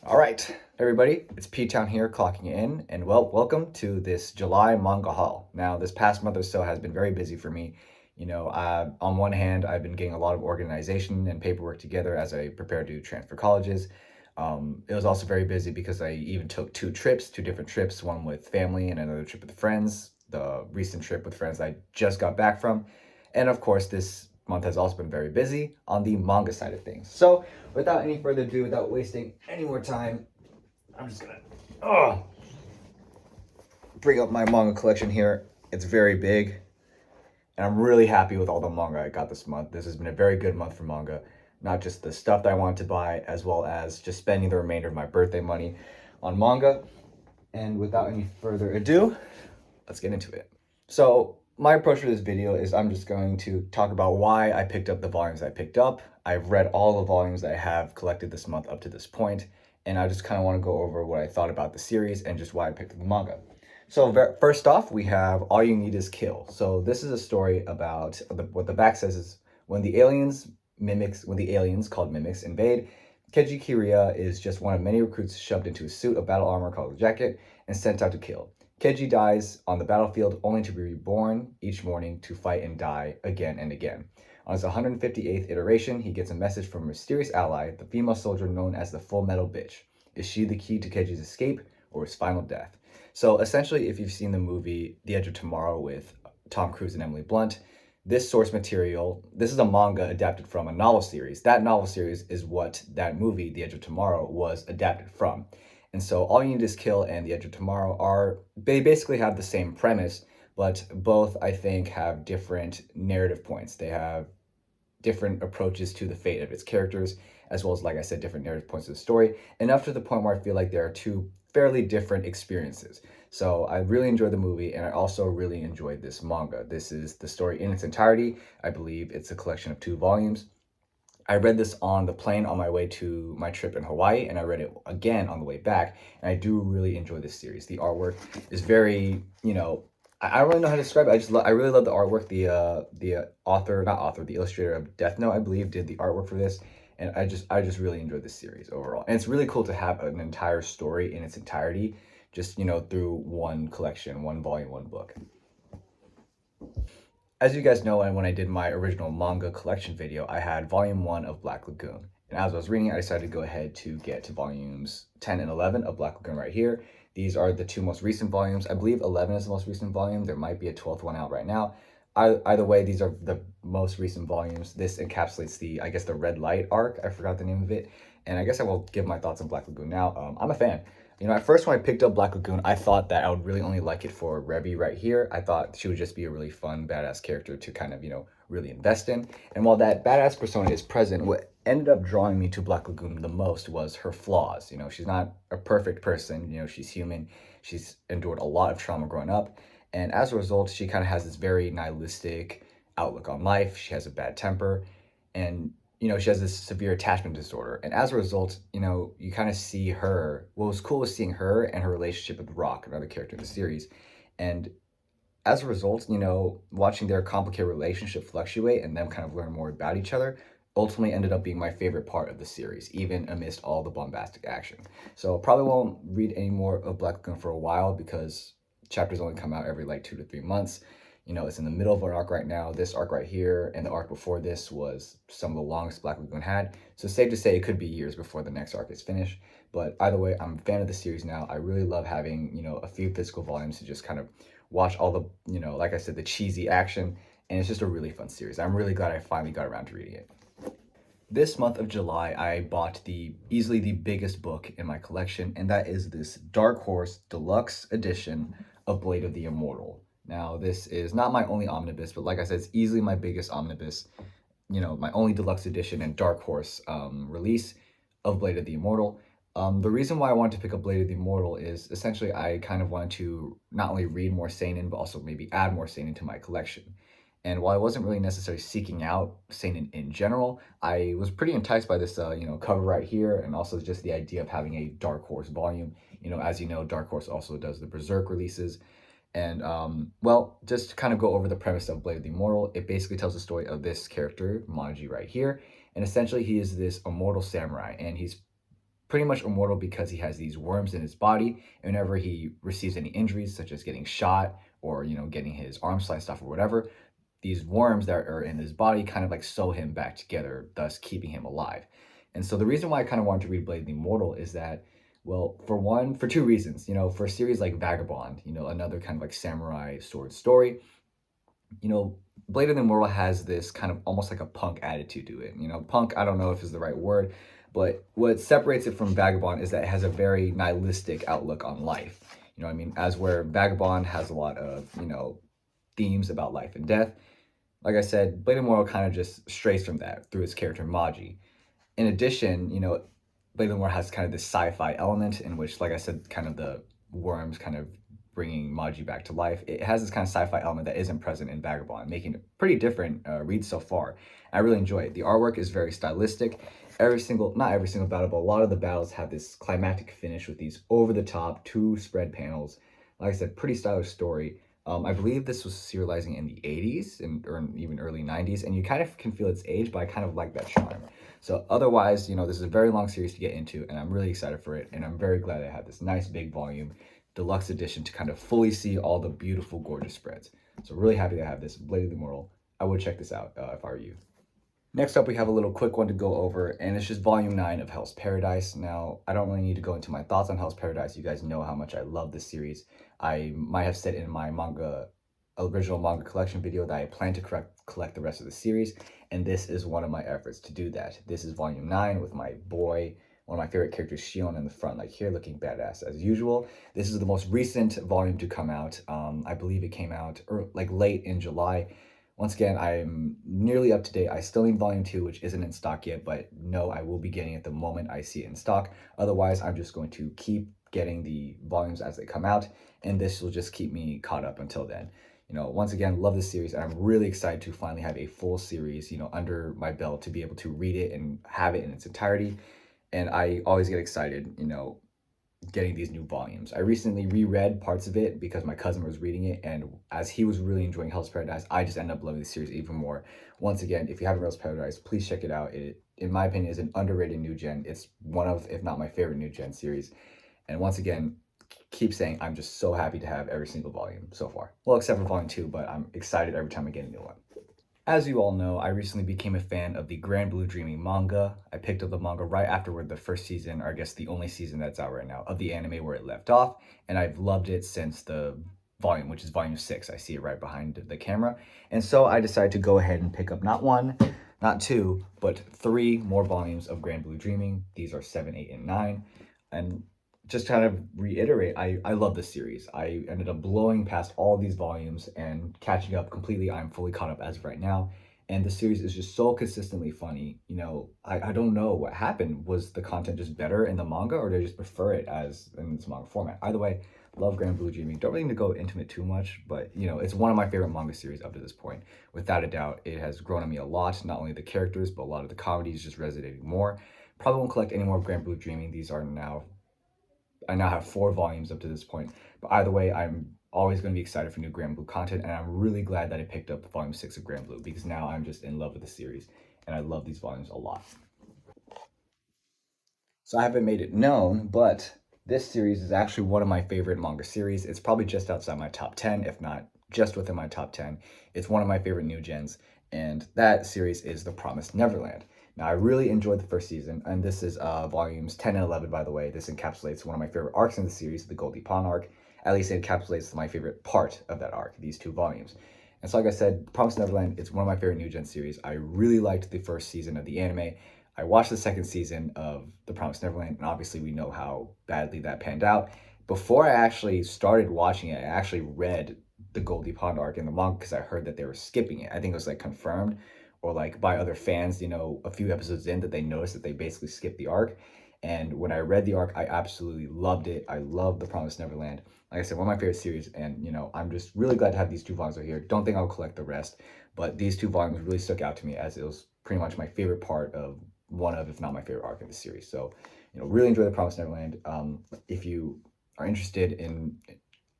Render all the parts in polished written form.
All right, everybody, it's P-Town here clocking in, and welcome to this July manga haul. Now, this past month or so has been very busy for me. On one hand, I've been getting a lot of organization and paperwork together as I prepare to transfer colleges. It was also very busy because I even took two different trips, one with family and another trip with friends. The recent trip with friends I just got back from. And of course, this month has also been very busy on the manga side of things. So, without any further ado, without wasting any more time, I'm just gonna bring up my manga collection here. It's very big, and I'm really happy with all the manga I got this month. This has been a very good month for manga. Not just the stuff that I wanted to buy, as well as just spending the remainder of my birthday money on manga. And without any further ado, let's get into it. So, my approach for this video is I'm just going to talk about why I picked up the volumes I picked up. I've read all the volumes that I have collected this month up to this point, and I just kind of want to go over what I thought about the series and just why I picked up the manga. So first off, we have All You Need Is Kill. So this is a story about what the back says is when the aliens called mimics invade, Keiji Kiriya is just one of many recruits shoved into a suit of battle armor called a jacket and sent out to kill. Keiji dies on the battlefield only to be reborn each morning to fight and die again and again. On his 158th iteration, he gets a message from a mysterious ally, the female soldier known as the Full Metal Bitch. Is she the key to Keiji's escape or his final death? So essentially, if you've seen the movie The Edge of Tomorrow with Tom Cruise and Emily Blunt, this source material, this is a manga adapted from a novel series. That novel series is what that movie, The Edge of Tomorrow, was adapted from. And so All You Need Is Kill and The Edge of Tomorrow they basically have the same premise, but both, I think, have different narrative points. They have different approaches to the fate of its characters, as well as, like I said, different narrative points of the story, enough to the point where I feel like there are two fairly different experiences. So I really enjoyed the movie, and I also really enjoyed this manga. This is the story in its entirety. I believe it's a collection of 2 volumes. I read this on the plane on my way to my trip in Hawaii, and I read it again on the way back. And I do really enjoy this series. The artwork is very, I don't really know how to describe it. I really love the artwork. The illustrator of Death Note, I believe, did the artwork for this, and I just really enjoyed this series overall. And it's really cool to have an entire story in its entirety, just through one collection, one volume, one book. As you guys know, and when I did my original manga collection video, I had volume 1 of Black Lagoon. And as I was reading it, I decided to go ahead to get to volumes 10 and 11 of Black Lagoon right here. These are the 2 most recent volumes. I believe 11 is the most recent volume. There might be a 12th one out right now. Either way, these are the most recent volumes. This encapsulates the red light arc. I forgot the name of it. And I guess I will give my thoughts on Black Lagoon now. I'm a fan. At first when I picked up Black Lagoon, I thought that I would really only like it for Rebi right here. I thought she would just be a really fun, badass character to kind of, really invest in. And while that badass persona is present, what ended up drawing me to Black Lagoon the most was her flaws. She's not a perfect person. She's human. She's endured a lot of trauma growing up. And as a result, she kind of has this very nihilistic outlook on life. She has a bad temper. And she has this severe attachment disorder. And as a result, you kind of see her. What was cool was seeing her and her relationship with Rock, another character in the series. And as a result, watching their complicated relationship fluctuate and them kind of learn more about each other ultimately ended up being my favorite part of the series, even amidst all the bombastic action. So probably won't read any more of Black Lagoon for a while because chapters only come out every 2 to 3 months. It's in the middle of an arc right now. This arc right here and the arc before this was some of the longest Black Lagoon had. So safe to say it could be years before the next arc is finished. But either way, I'm a fan of the series now. I really love having, a few physical volumes to just kind of watch all the, like I said, the cheesy action. And it's just a really fun series. I'm really glad I finally got around to reading it. This month of July, I bought easily the biggest book in my collection, and that is this Dark Horse Deluxe Edition of Blade of the Immortal. Now, this is not my only omnibus, but like I said, it's easily my biggest omnibus, my only deluxe edition and Dark Horse release of Blade of the Immortal. The reason why I wanted to pick up Blade of the Immortal is essentially I kind of wanted to not only read more seinen, but also maybe add more seinen to my collection. And while I wasn't really necessarily seeking out seinen in general, I was pretty enticed by this, cover right here, and also just the idea of having a Dark Horse volume. As you know, Dark Horse also does the Berserk releases. And, just to kind of go over the premise of Blade of the Immortal, it basically tells the story of this character, Manji, right here. And essentially, he is this immortal samurai, and he's pretty much immortal because he has these worms in his body. And whenever he receives any injuries, such as getting shot or, getting his arm sliced off or whatever, these worms that are in his body kind of like sew him back together, thus keeping him alive. And so the reason why I kind of wanted to read Blade the Immortal is that, well, for two reasons. For a series like Vagabond, another kind of like samurai sword story, Blade of the Immortal has this kind of almost like a punk attitude to it. Punk, I don't know if is the right word, but what separates it from Vagabond is that it has a very nihilistic outlook on life. What I mean? As where Vagabond has a lot of, themes about life and death. Like I said, Blade of the Immortal kind of just strays from that through its character Maji. In addition, Blade of the Immortal has kind of this sci-fi element in which, like I said, kind of the worms kind of bringing Maji back to life. It has this kind of sci-fi element that isn't present in Vagabond, making it pretty different read so far. I really enjoy it. The artwork is very stylistic. Not every single battle, but a lot of the battles have this climactic finish with these over-the-top two spread panels. Like I said, pretty stylish story. I believe this was serializing in the 80s or even early 90s, and you kind of can feel its age, but I kind of like that charm. So otherwise, this is a very long series to get into, and I'm really excited for it, and I'm very glad I have this nice big volume deluxe edition to kind of fully see all the beautiful, gorgeous spreads. So really happy to have this Blade of the Immortal. I would check this out if I were you. Next up, we have a little quick one to go over, and it's just Volume 9 of Hell's Paradise. Now, I don't really need to go into my thoughts on Hell's Paradise. You guys know how much I love this series. I might have said in my original manga collection video that I plan to collect the rest of the series, and this is one of my efforts to do that. This is Volume 9 with my boy, one of my favorite characters, Shion, in the front, like here, looking badass as usual. This is the most recent volume to come out. I believe it came out late in July. Once again, I'm nearly up to date. I still need Volume 2, which isn't in stock yet, but no, I will be getting it the moment I see it in stock. Otherwise, I'm just going to keep getting the volumes as they come out, and this will just keep me caught up until then. Once again, love this series, and I'm really excited to finally have a full series, under my belt to be able to read it and have it in its entirety. And I always get excited, getting these new volumes. I recently reread parts of it because my cousin was reading it, and as he was really enjoying Hell's Paradise, I just ended up loving the series even more. Once again, if you haven't read Hell's Paradise, please check it out. It, in my opinion, is an underrated new gen. It's one of, if not my favorite new gen series. And once again, keep saying I'm just so happy to have every single volume so far. Well, except for Volume 2, but I'm excited every time I get a new one. As you all know, I recently became a fan of the Grand Blue Dreaming manga. I picked up the manga right afterward the first season, or I guess the only season that's out right now, of the anime where it left off, and I've loved it since the volume, which is Volume 6. I see it right behind the camera. And so I decided to go ahead and pick up not one, not two, but 3 more volumes of Grand Blue Dreaming. These are 7, 8, and 9. And just kind of reiterate, I love this series. I ended up blowing past all these volumes and catching up completely. I'm fully caught up as of right now. And the series is just so consistently funny. I don't know what happened. Was the content just better in the manga, or did I just prefer it as in its manga format? Either way, love Grand Blue Dreaming. Don't really need to go into it too much, but it's one of my favorite manga series up to this point. Without a doubt, it has grown on me a lot. Not only the characters, but a lot of the comedy is just resonating more. Probably won't collect any more of Grand Blue Dreaming. I now have 4 volumes up to this point. But either way, I'm always going to be excited for new Grand Blue content, and I'm really glad that I picked up Volume 6 of Grand Blue, because now I'm just in love with the series, and I love these volumes a lot. So I haven't made it known, but this series is actually one of my favorite manga series. It's probably just outside my top 10, if not just within my top 10. It's one of my favorite new gens, and that series is The Promised Neverland. Now, I really enjoyed the first season, and this is volumes 10 and 11, by the way. This encapsulates one of my favorite arcs in the series, the Goldie Pond arc. At least it encapsulates my favorite part of that arc, these 2 volumes. And so, like I said, Promised Neverland, it's one of my favorite new gen series. I really liked the first season of the anime. I watched the second season of The Promised Neverland, and obviously we know how badly that panned out. Before I actually started watching it, I actually read the Goldie Pond arc in the manga because I heard that they were skipping it. I think it was confirmed, or by other fans, a few episodes in, that they noticed that they basically skipped the arc. And when I read the arc, I absolutely loved it. I love The Promised Neverland. Like I said, one of my favorite series, and I'm just really glad to have these 2 volumes right here. Don't think I'll collect the rest, but these 2 volumes really stuck out to me as it was pretty much my favorite part of one of, if not my favorite arc in the series. So, really enjoy The Promised Neverland. If you are interested in,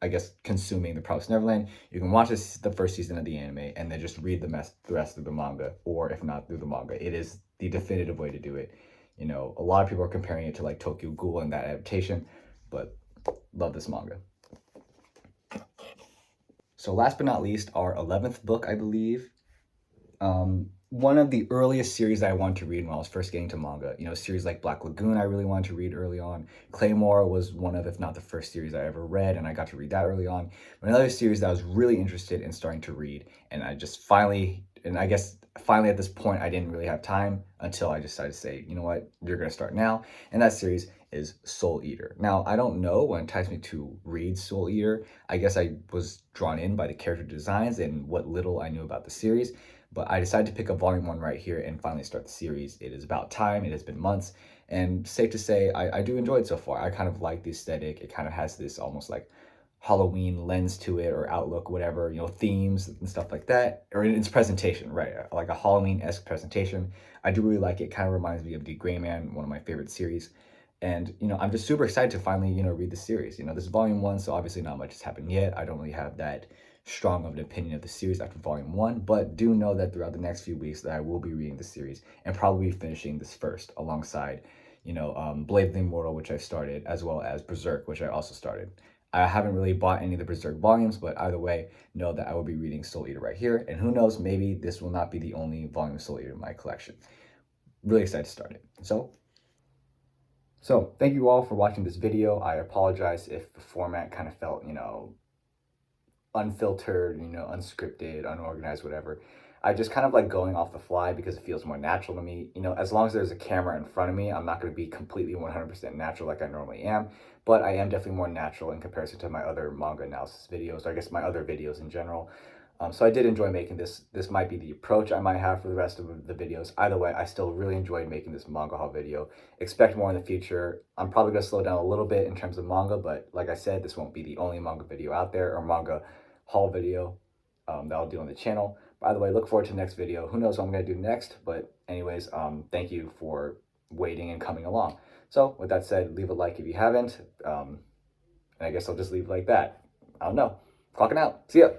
I guess, consuming The Promised Neverland, you can watch the first season of the anime and then just read the rest of the manga, or if not through the manga. It is the definitive way to do it. You know, a lot of people are comparing it to like Tokyo Ghoul and that adaptation, but love this manga. So last but not least, our 11th book, I believe. One of the earliest series I wanted to read when I was first getting to manga. You know, series like Black Lagoon I really wanted to read early on. Claymore was one of, if not the first series I ever read, and I got to read that early on. But another series that I was really interested in starting to read, and I just finally, and I guess finally at this point, I didn't really have time until I decided to say, you know what, you're going to start now. And that series is Soul Eater. Now, I don't know what enticed me to read Soul Eater. I guess I was drawn in by the character designs and what little I knew about the series. But I decided to pick up volume 1 right here and finally start the series. It is about time. It has been months. And safe to say, I do enjoy it so far. I kind of like the aesthetic. It kind of has this almost like Halloween lens to it, or outlook, whatever, you know, themes and stuff like that. Or in its presentation, right? Like a Halloween-esque presentation. I do really like it. Kind of reminds me of The Gray Man, one of my favorite series. And, you know, I'm just super excited to finally, you know, read the series. You know, this is volume 1, so obviously not much has happened yet. I don't really have that strong of an opinion of the series after volume 1, but do know that throughout the next few weeks that I will be reading the series and probably finishing this first alongside, you know, Blade of the Immortal, which I started, as well as Berserk, which I also started. I haven't really bought any of the Berserk volumes, but either way, know that I will be reading Soul Eater right here. And who knows, maybe this will not be the only volume of Soul Eater in my collection. Really excited to start it. So thank you all for watching this video. I apologize if the format kind of felt, you know, unfiltered, you know, unscripted, unorganized, whatever. I just kind of like going off the fly because it feels more natural to me. You know, as long as there's a camera in front of me, I'm not going to be completely 100% natural like I normally am, but I am definitely more natural in comparison to my other manga analysis videos, or I guess my other videos in general. So I did enjoy making this. This might be the approach I might have for the rest of the videos. Either way, I still really enjoyed making this manga haul video. Expect more in the future. I'm probably going to slow down a little bit in terms of manga, but like I said, this won't be the only manga video out there, or manga haul video that I'll do on the channel. By the way, look forward to the next video. Who knows what I'm going to do next, but anyways, thank you for waiting and coming along. So with that said, leave a like if you haven't, and I guess I'll just leave it like that. I don't know. Clocking out. See ya.